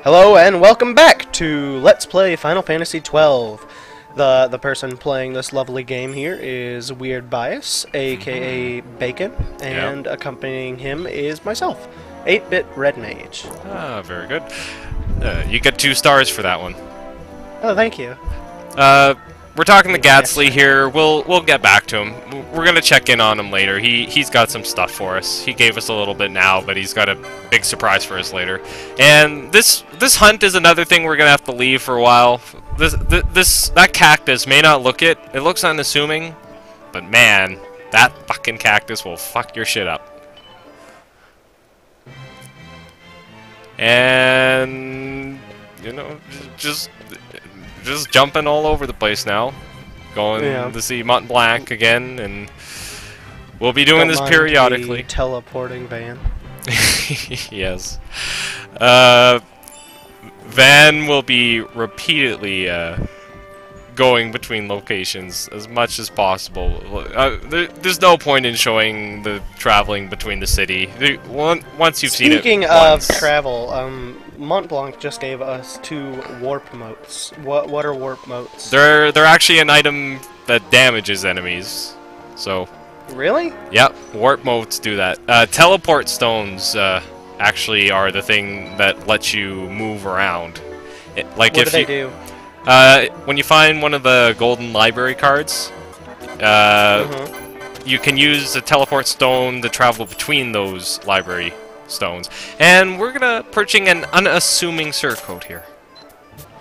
Hello and welcome back to Let's Play Final Fantasy XII. The person playing this lovely game here is Weirdbias, aka Bacon, and accompanying him is myself, 8-Bit Red Mage. Ah, very good. You get 2 stars for that one. Oh, thank you. We're talking to Gatsley here. We'll get back to him. We're gonna check in on him later. He's got some stuff for us. He gave us a little bit now, but he's got a big surprise for us later. And this hunt is another thing we're gonna have to leave for a while. That cactus may not look it. It looks unassuming, but man, that fucking cactus will fuck your shit up. And you know, just jumping all over the place now. Going to see Mont Blanc again, and we'll be doing this periodically. The teleporting van. Yes. Van will be repeatedly going between locations as much as possible. There's no point in showing the traveling between the city. Once you've seen it. Speaking of travel, Mont Blanc just gave us 2 warp motes. What are warp motes? They're actually an item that damages enemies. So. Really? Yep, warp motes do that. Teleport stones actually are the thing that lets you move around. Like what do they do? When you find one of the golden library cards, you can use a teleport stone to travel between those library stones. And we're gonna perching an unassuming surcoat here.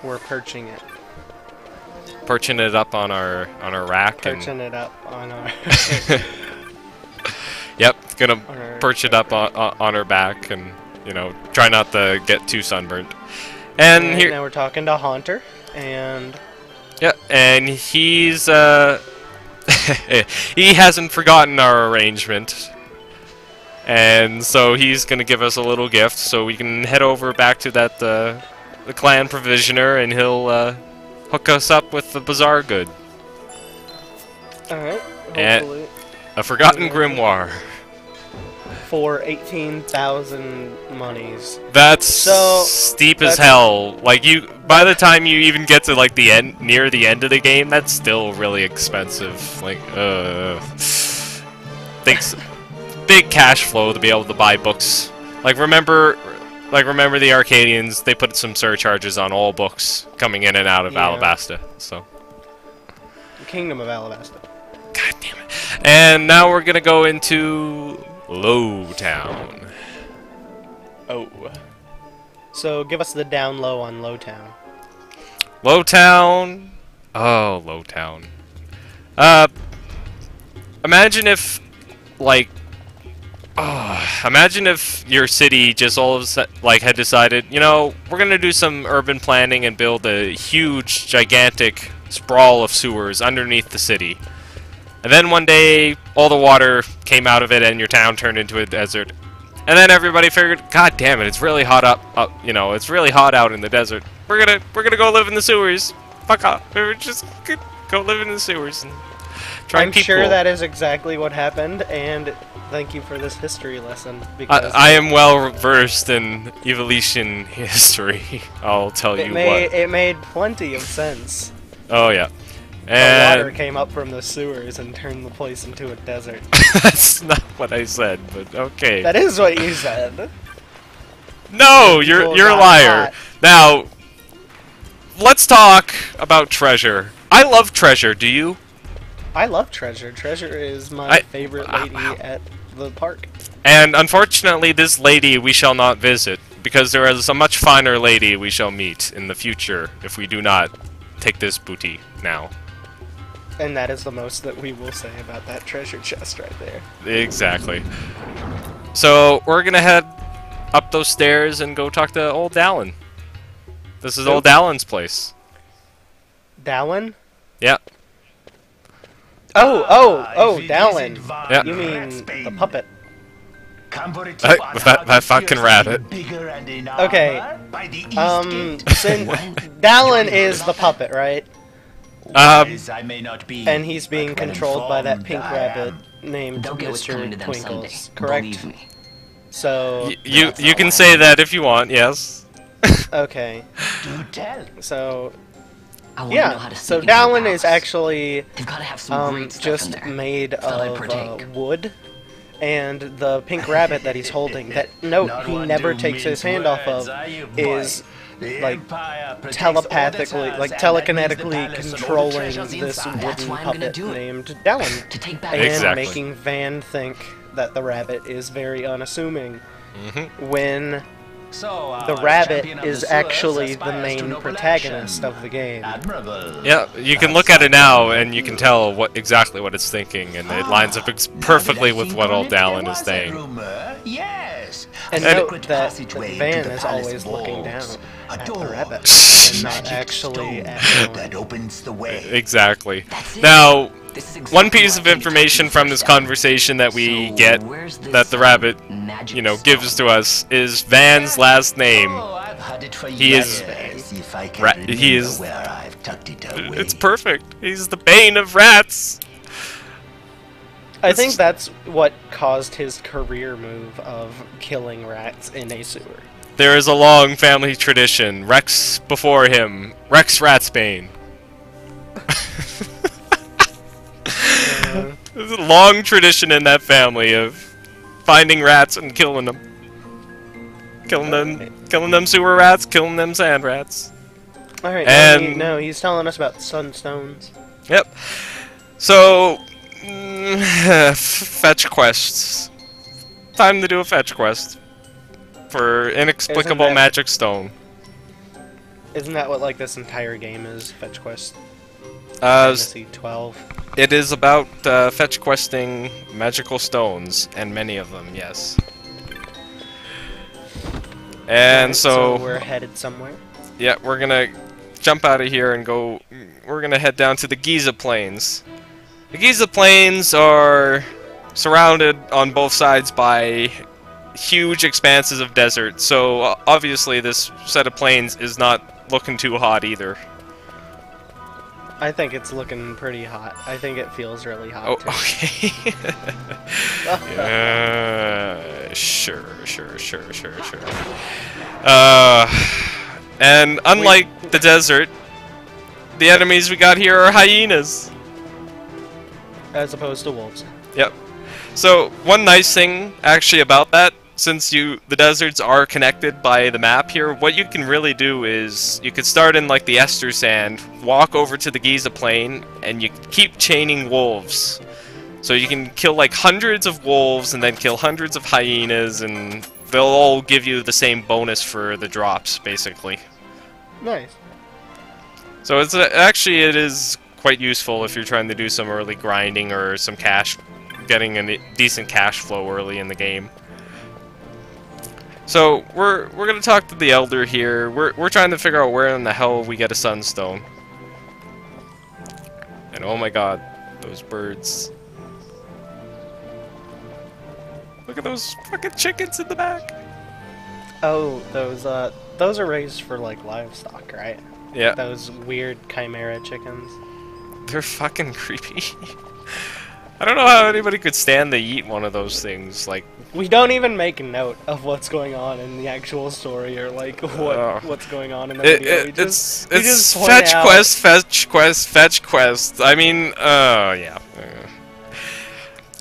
We're perching it. Perching it up on our rack. Perching it up on our. Yep, gonna perch it up on her back, and you know, try not to get too sunburnt. And here now we're talking to Haunter, and yeah, and he's he hasn't forgotten our arrangement. And so he's gonna give us a little gift, so we can head over back to that the clan provisioner, and he'll hook us up with the bazaar good. All right. And a forgotten grimoire for 18,000 monies. That's so steep as hell. Like by the time you even get to like the end, near the end of the game, that's still really expensive. Like, thanks. Big cash flow to be able to buy books. Like remember the Arcadians, they put some surcharges on all books coming in and out of Alabasta. So the Kingdom of Alabasta. God damn it. And now we're gonna go into Lowtown. Oh. So give us the down low on Lowtown. Lowtown. Oh, Lowtown. Imagine if like imagine if your city just all of a sudden, like, had decided, you know, we're gonna do some urban planning and build a huge, gigantic sprawl of sewers underneath the city. And then one day, all the water came out of it and your town turned into a desert. And then everybody figured, God damn it, it's really hot you know, it's really hot out in the desert. We're gonna go live in the sewers. Fuck off. We're just go live in the sewers and try and keep I'm sure cool. that is exactly what happened, and thank you for this history lesson. Because I am well versed in evolution history. I'll tell you what. It made plenty of sense. Oh yeah. And the water came up from the sewers and turned the place into a desert. That's not what I said, but okay. That is what you said. No, you're a liar. Hot. Now, let's talk about Treasure. I love Treasure. Do you? I love Treasure. Treasure is my favorite lady at the park. And unfortunately, this lady we shall not visit, because there is a much finer lady we shall meet in the future if we do not take this booty now. And that is the most that we will say about that treasure chest right there. Exactly. So, we're gonna head up those stairs and go talk to old Dallin. This is old Dallin's place. Dallin? Yeah. Oh, Dallin. Yeah. You mean the puppet. That fucking rabbit. Okay. Since Dallin is the puppet, right? And he's being controlled by that pink rabbit named Mr. Twinkles, correct? So you can say that if you want, yes. Okay. Do tell. So I want to know how yeah, to so sneak into their Dallin is palace. actually They've got to have some great stuff in just there. made Thought I'd of partake. wood, and the pink rabbit that he's holding, that note Not he one never to takes his mince hand off words, of, are you, boy? is The like Empire protects telepathically, auditors, like and that means the telekinetically palace and all the controlling treasures this inside. That's wooden why I'm gonna puppet do it. named Dallin, To take back and Exactly. making Van think that the rabbit is very unassuming. When So, the our rabbit champion of is the sewers actually the aspires to main noble protagonist action. of the game. Admirable. Yeah, you can look at it now and you can tell exactly what it's thinking, and it lines up perfectly with what old Dallin is saying. Yes. And A note secret that passageway Van to the is palace always looking down walls. A at the door. rabbit, and not Magic actually stone at Dallin. that opens the way. Exactly. That's it. Now, This is one exactly piece why of I came to information talk to from you this first, Dallin. conversation that we So, get, where's this, that the rabbit, magic you know, stone? gives to us, is Van's last name. Oh, I've had it for He years. is- If I can Ra- remember he is- where I've tucked it away. It's perfect. He's the bane of rats. I think that's what caused his career move of killing rats in a sewer. There is a long family tradition. Rex before him. Rex Ratsbane. There's a long tradition in that family of finding rats and killing them. Killing them sewer rats, killing them sand rats. Alright, And- no, he's telling us about Sunstones. Yep. So, fetch quests. Time to do a fetch quest for inexplicable Isn't that- magic stone. Isn't that what like this entire game is? Fetch Quest Uh, Fantasy 12. It is about fetch questing magical stones, and many of them, yes. And Alright, so, we're headed somewhere. yeah, we're gonna jump out of here and go. We're gonna head down to the Giza Plains. The Giza Plains are surrounded on both sides by huge expanses of desert, so obviously this set of plains is not looking too hot either. I think it's looking pretty hot. I think it feels really hot. Oh, too. okay. Sure. And unlike the desert, the enemies we got here are hyenas. As opposed to wolves. Yep. So one nice thing actually about that, since the deserts are connected by the map here, what you can really do is you could start in like the Ester Sand, walk over to the Giza Plain, and you keep chaining wolves. So you can kill like hundreds of wolves and then kill hundreds of hyenas, and they'll all give you the same bonus for the drops, basically. Nice. So it's actually it is quite useful if you're trying to do some early grinding or some cash, getting a decent cash flow early in the game. So we're gonna talk to the Elder here. We're trying to figure out where in the hell we get a Sunstone. And oh my God, those birds! Look at those fucking chickens in the back. Oh, those are raised for like livestock, right? Yeah, Those weird chimera chickens. they're fucking creepy. I don't know how anybody could stand to eat one of those things. Like, We don't even make note of what's going on in the actual story or like what's going on in the video. We just point fetch out- quest, fetch quest. I mean, yeah.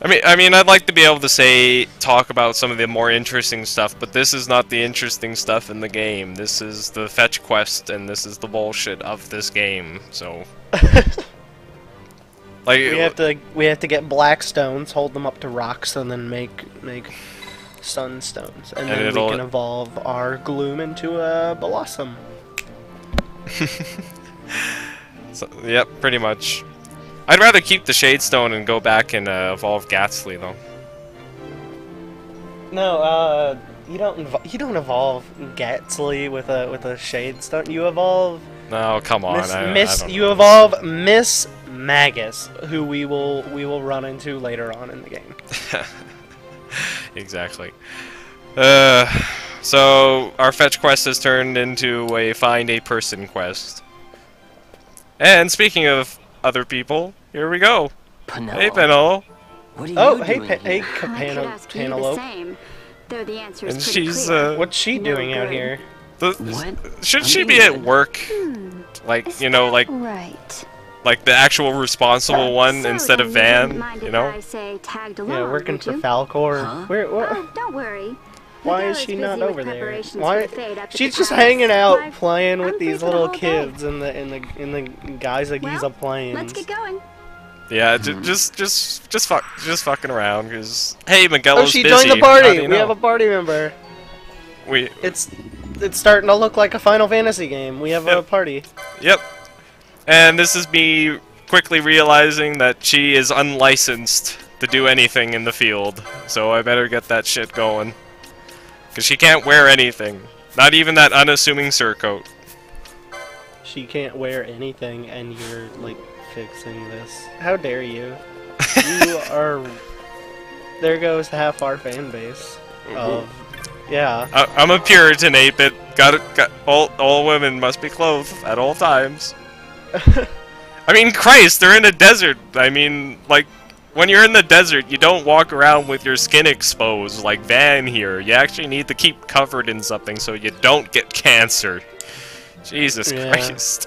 I mean, I'd like to be able to talk about some of the more interesting stuff, but this is not the interesting stuff in the game. This is the fetch quest, and this is the bullshit of this game. So, like, we have to get black stones, hold them up to rocks, and then make sunstones, and then we it'll- can evolve our gloom into a blossom. so, yep, pretty much. I'd rather keep the Shadestone and go back and evolve Gatsley, though. No, you don't evolve Gatsley with a shade stone. You evolve No, come on. I don't you know. evolve Miss Magus, who we will run into later on in the game. Exactly. So our fetch quest has turned into a find a person quest. And speaking of other people, here we go. Penel. Hey, Penel. What are you Oh, doing hey, here? I could ask you the Cantaloupe. same, though the answer is And pretty she's clear. What's she No doing out good. here? Should she be at work? Like, you know, like Right. the actual responsible one So instead of then Van, you wouldn't mind you if know? I say tagged along, Yeah, working would for you? Falcor. Huh? What? Oh, don't worry. Why Miguel is she busy not with over there? preparations Why? for the fete up at She's the just palace. hanging out, I'm playing with free these for the little whole day. kids in the Giza Well, Plains. let's get going. Yeah, just fucking around, cause hey, Miguel Oh, is she busy. joined the How do party. you We know? have a party member. We It's starting to look like a Final Fantasy game. We have a Yep. party. Yep. And this is me quickly realizing that she is unlicensed to do anything in the field, so I better get that shit going. Cause she can't wear anything, not even that unassuming surcoat. She can't wear anything, and you're like fixing this. How dare you? You are. There goes half our fan base. Yeah. I'm a Puritan, 8-bit. Got all women must be clothed at all times. I mean, Christ, they're in a desert. I mean, like, when you're in the desert, you don't walk around with your skin exposed like Van here. You actually need to keep covered in something so you don't get cancer. Jesus Christ.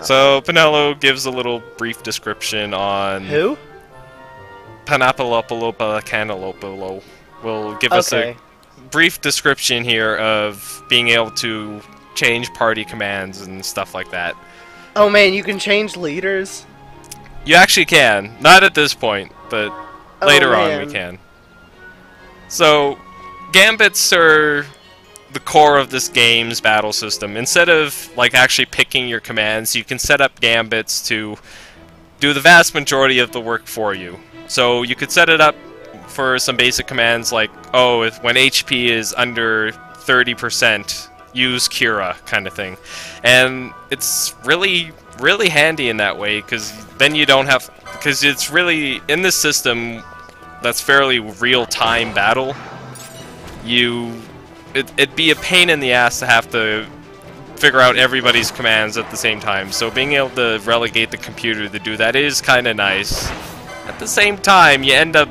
So, Penelo gives a little brief description on... Who? Panapalopalopa Canalopolo will give us a brief description here of being able to change party commands and stuff like that. Oh man, you can change leaders? You actually can. Not at this point, but later on we can. So, gambits are the core of this game's battle system. Instead of like actually picking your commands, you can set up gambits to do the vast majority of the work for you. So you could set it up for some basic commands like, oh, when HP is under 30%, use Cura, kind of thing. And it's really handy in that way, because then you don't have... Because it's really... In this system, that's fairly real-time battle, it'd be a pain in the ass to have to figure out everybody's commands at the same time. So being able to relegate the computer to do that is kind of nice. At the same time, you end up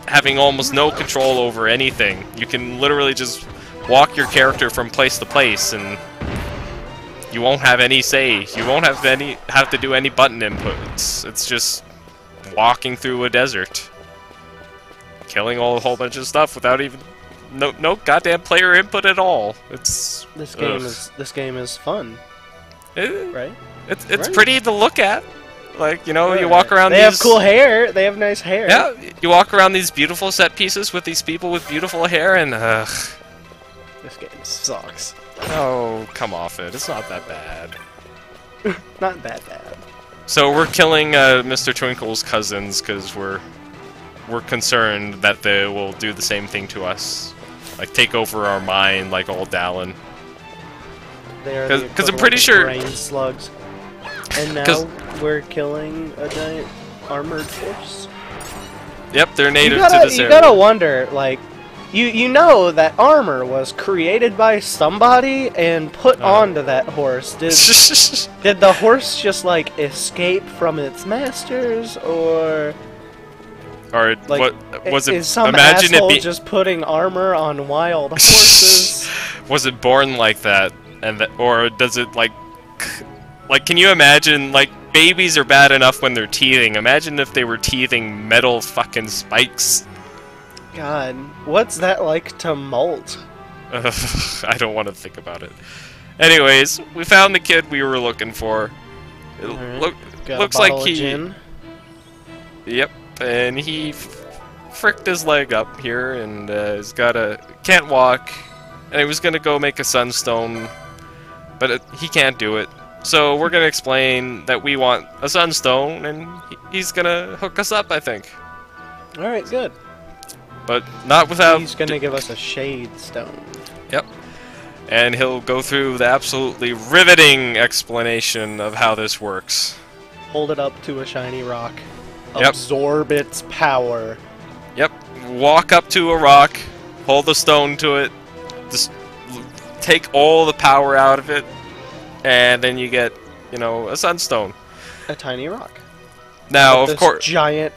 having almost no control over anything. You can literally just walk your character from place to place, and you won't have any say. You won't have to do any button input. It's just walking through a desert, killing a whole bunch of stuff without even no goddamn player input at all. This game is fun, right? It's Right. pretty to look at. Like, you know, you walk around They have cool hair. They have nice hair. Yeah, you walk around these beautiful set pieces with these people with beautiful hair, and This game sucks. oh, come off it. It's not that bad. Not that bad. So we're killing Mr. Twinkles' cousins because we're concerned that they will do the same thing to us, like take over our mind, like old Dallin. Because I'm pretty sure brain slugs. And now we're killing a giant armored horse. Yep, they're native to this You area. gotta wonder, like, you know that armor was created by somebody and put onto that horse. Did the horse just like escape from its masters, or like, what was it? Is some Imagine asshole it just putting armor on wild horses? Was it born like that, or does it like, can you imagine, like, babies are bad enough when they're teething. Imagine if they were teething metal fucking spikes. God, what's that like to molt? I don't want to think about it. Anyways, we found the kid we were looking for. It looks like he... Gin. Yep, and he fricked his leg up here, and he's got can't walk, and he was gonna go make a sunstone, but he can't do it. So we're gonna explain that we want a sunstone, and he's gonna hook us up, I think. All right, good. But not without... He's gonna give us a shade stone. Yep. And he'll go through the absolutely riveting explanation of how this works. Hold it up to a shiny rock. Yep. Absorb its power. Yep. Walk up to a rock, hold the stone to it, just take all the power out of it, and then you get, you know, a sunstone. A tiny rock. Now, of This course... giant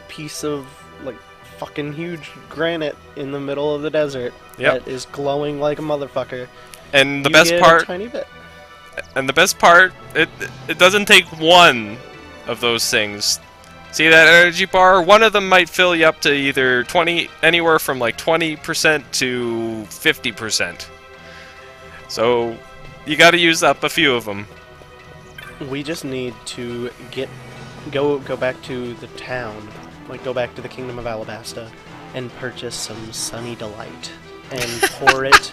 piece of, like, fucking huge granite in the middle of the desert Yep. that is glowing like a motherfucker. And the You best get part, a tiny bit. it doesn't take one of those things. See that energy bar? One of them might fill you up to either anywhere from like 20% to 50%. So you got to use up a few of them. We just need to go back to the town, like go back to the Kingdom of Alabasta, and purchase some Sunny Delight and pour it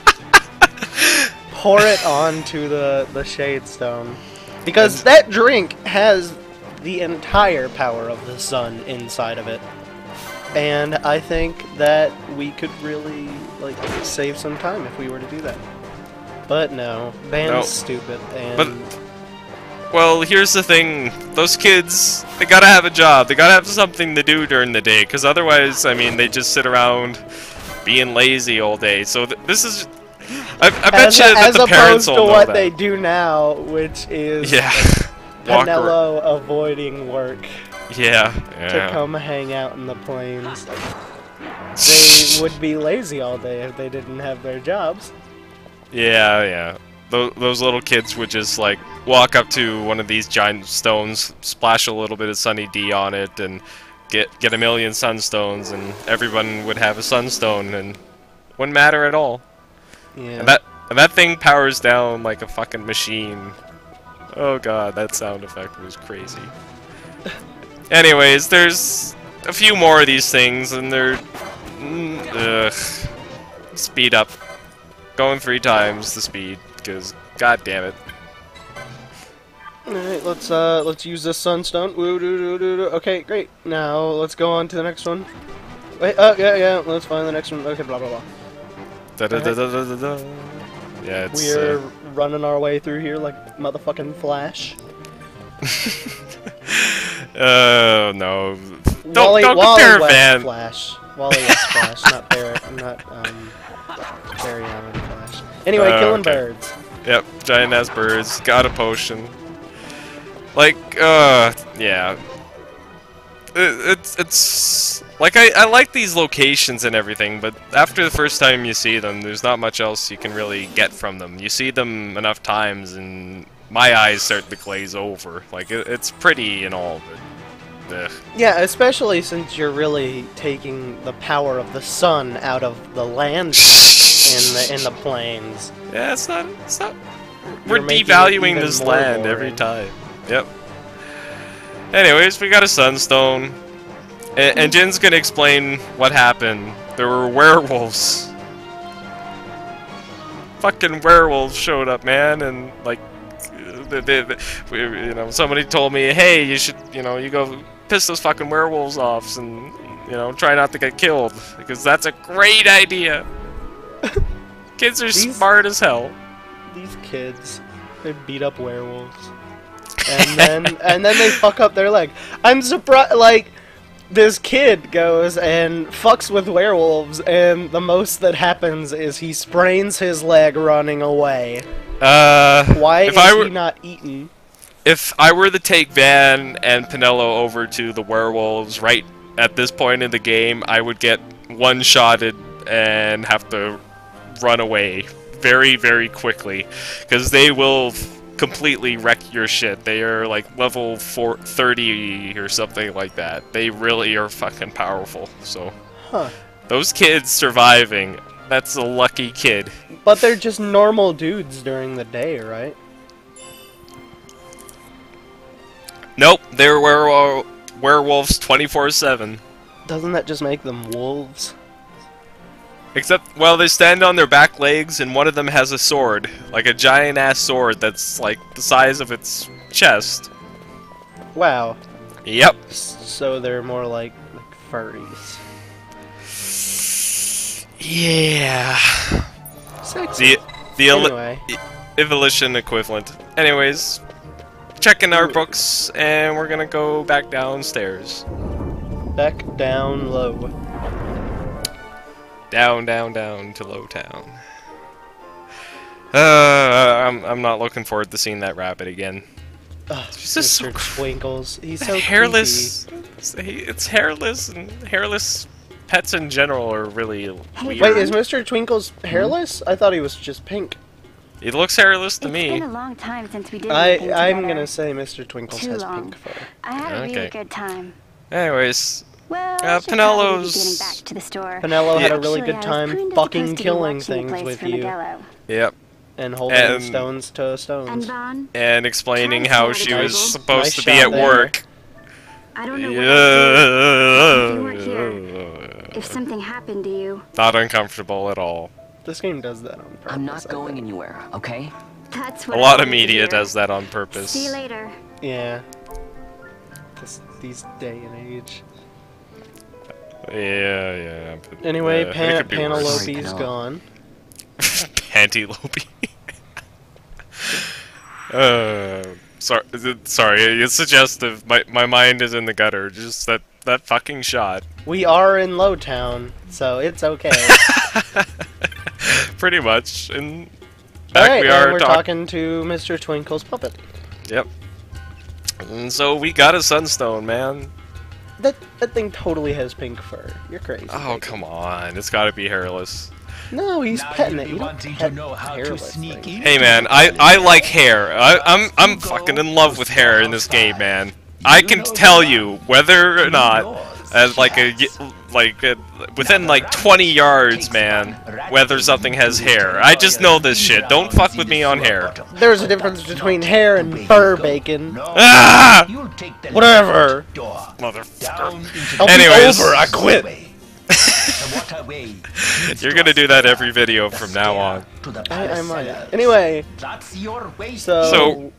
onto the Shade Stone, because that drink has the entire power of the sun inside of it, and I think that we could really like save some time if we were to do that. But no, Ban's stupid, and well, here's the thing. Those kids, they gotta have a job. They gotta have something to do during the day, because otherwise, I mean, they just sit around being lazy all day. So this is... I bet you that the parents will know that. As opposed to what they do now, which is Penello avoiding work to come hang out in the plains. They would be lazy all day if they didn't have their jobs. Yeah. Those little kids would just, like, walk up to one of these giant stones, splash a little bit of Sunny D on it, and get a million Sunstones, and everyone would have a Sunstone, and wouldn't matter at all. Yeah. And that thing powers down like a fucking machine. Oh god, that sound effect was crazy. Anyways, there's a few more of these things, and they're... speed up. Going 3 times the speed, because god damn it. Alright, let's use this sunstone. Okay, great. Now let's go on to the next one. Wait, yeah, let's find the next one. Okay, blah blah blah. Yeah, it's... We're running our way through here like motherfucking Flash. Oh no. Wally compare West Van. Flash. Wally West Flash, not Barry Allen Flash. Anyway, killing birds. Yep, giant ass birds, got a potion. Like, yeah. It's like I like these locations and everything, but after the first time you see them, there's not much else you can really get from them. You see them enough times, and my eyes start to glaze over. Like it's pretty and all, but ugh. Yeah, especially since you're really taking the power of the sun out of the land in the plains. Yeah, it's not. You're We're making it devaluing even this more land boring. every time. Yep. Anyways, we got a sunstone, and Jin's gonna explain what happened. There were werewolves. Fucking werewolves showed up, man, and like, somebody told me, hey, you should, you go piss those fucking werewolves off, and try not to get killed, because that's a great idea. Kids are smart as hell. These kids, they beat up werewolves. And then they fuck up their leg. I'm surprised, like, this kid goes and fucks with werewolves, and the most that happens is he sprains his leg running away. Why is he not eaten? If I were to take Van and Penello over to the werewolves right at this point in the game, I would get one-shotted and have to run away very, very quickly, because they will completely wreck your shit. They are like level 30 or something like that. They really are fucking powerful. So, those kids surviving, that's a lucky kid. But they're just normal dudes during the day, right? Nope, they're werewolves 24/7. Doesn't that just make them wolves? Except, well, they stand on their back legs, and one of them has a sword. Like a giant-ass sword that's, like, the size of its chest. Wow. Yep. So they're more like furries. Yeah. Sexy. The evolution equivalent. Anyways, checking our books, and we're gonna go back downstairs. Back down low. Down to Low Town. I'm not looking forward to seeing that rabbit again. It's just Twinkles. He's so hairless. It's hairless and hairless pets in general are really weird. Wait, is Mr. Twinkles hairless? I thought he was just pink. He looks hairless to It's me. been a long time since we did anything I'm together. gonna say Mr. Twinkles Too has long. pink fur. I had a really Okay. good time. Anyways, Well, I should probably Pinello's- be getting back to the store. Pinello had a really Actually, good I was time kinda fucking supposed to be killing watching the things place with for you Modelo. yep. and holding And- stones to And stones. Vaughn, And explaining Time's how not she was available. supposed Nice to be shot at there. work. I don't know what I'd do if you weren't here. Yeah. If something happened to you. Not uncomfortable at all. This game does that on purpose. I'm not I going think. anywhere, okay? That's A what lot I of wanted to media hear. does that on purpose. See you later. Yeah. These day and age. Yeah. But, Anyway, it could be worse. Penelope's Sorry, gone. Pantylope. Sorry, it's suggestive. My mind is in the gutter. Just that fucking shot. We are in Lowtown, so it's okay. Pretty much. In fact, Alright, we and are we're talking to Mr. Twinkle's puppet. Yep. And so we got a Sunstone, man. That thing totally has pink fur. You're crazy. Oh, come on. It's gotta be hairless. No, he's Now petting you'll it. be You don't wanting to pet know how to hairless sneak things. in. Hey, man, I like hair. I'm fucking in love with hair in this game, man. I can tell you whether or not, as within like 20 yards, man, whether something has hair. I just know this shit. Don't fuck with me on hair. There's a difference between hair and fur, Bacon. Ah! You'll take the Whatever. door Motherfucker. down into I'll the be Anyways. over. I quit. The waterway leads You're to gonna a do that cellar. every video The from now on. stair to the I palace might. cellars. Anyway, That's your way. So,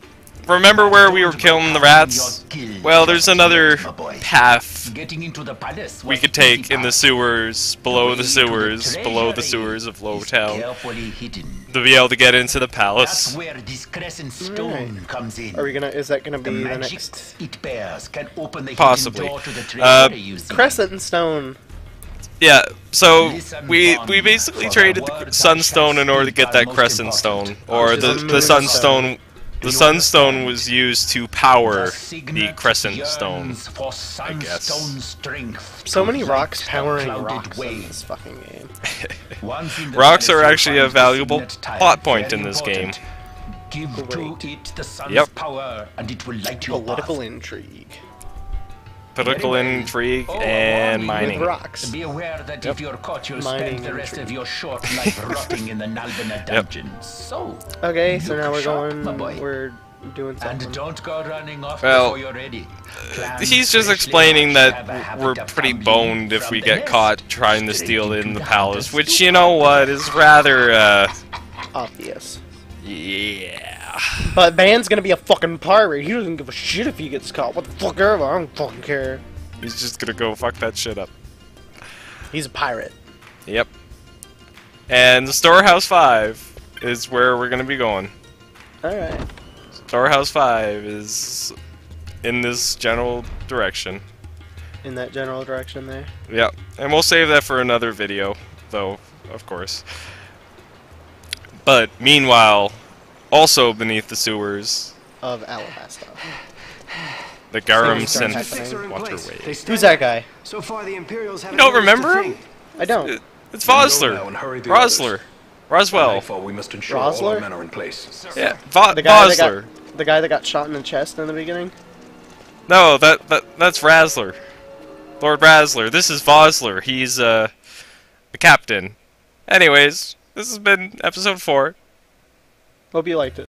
remember where we were killing the rats? Well, there's another path Getting into the palace we was could take easy in the path. sewers, below the way to sewers, below the treasury sewers of is Lowtown, carefully hidden. to be able to get into the That's palace. where this crescent stone comes in. are we gonna? Is that gonna The be the magic next it bears can open the Possibly. hidden door to the treasury you see. Crescent Stone? Yeah, so Listen, we Vaughn, basically for traded the the words Sunstone I in order to shall get that speak are Crescent most Stone, important. or Which is the a moonstone. Sunstone. The You Sunstone understand? was used to power The the signet Crescent Stone. yearns for I guess. Sunstone strength So to many light rocks the powering clouded rocks way. in this fucking game. Once in the Rocks palace, are you'll actually a find the valuable signet tile. plot point in Very this important. game. Give Great. to it the sun's Yep. power, and it will light your Political path. intrigue Political Anyway, intrigue oh, and warning. mining. with rocks. Be aware that Yep. if you're caught, you'll Mining spend the rest intrigue. of your short life rotting in the Nalbina dungeons. So, Okay, so look now we're sharp, going. my boy. We're doing something. and don't go running off Well, before you're ready. Plan He's just freshly explaining hatched have a that habit we're of pretty tumbling boned if from we the get nest caught trying to straight steal into in the the palace, hunter's which, you know what, is rather, Obvious. yeah. But Van's gonna be a fucking pirate. He doesn't give a shit if he gets caught. What the fuck ever? I don't fucking care. He's just gonna go fuck that shit up. He's a pirate. Yep. And the Storehouse 5 is where we're gonna be going. Alright. Storehouse 5 is in this general direction. In that general direction there. Yep. And we'll save that for another video, though, of course. But, meanwhile, also beneath the sewers, Of Alabasta. the Garum Things Sen start happening. waterway. Who's that guy? So far, the Imperials haven't You don't noticed a remember thing. him? I don't. It's Now Vosler. and hurry the Rosler. Roswell. Nightfall, we must ensure all Rosler? our men are in place. Yeah, The guy that Vosler. got the guy that got shot in the chest in the beginning. No, that's Rasler. Lord Rasler. This is Vosler. He's the captain. Anyways, this has been episode 4. Hope you liked it.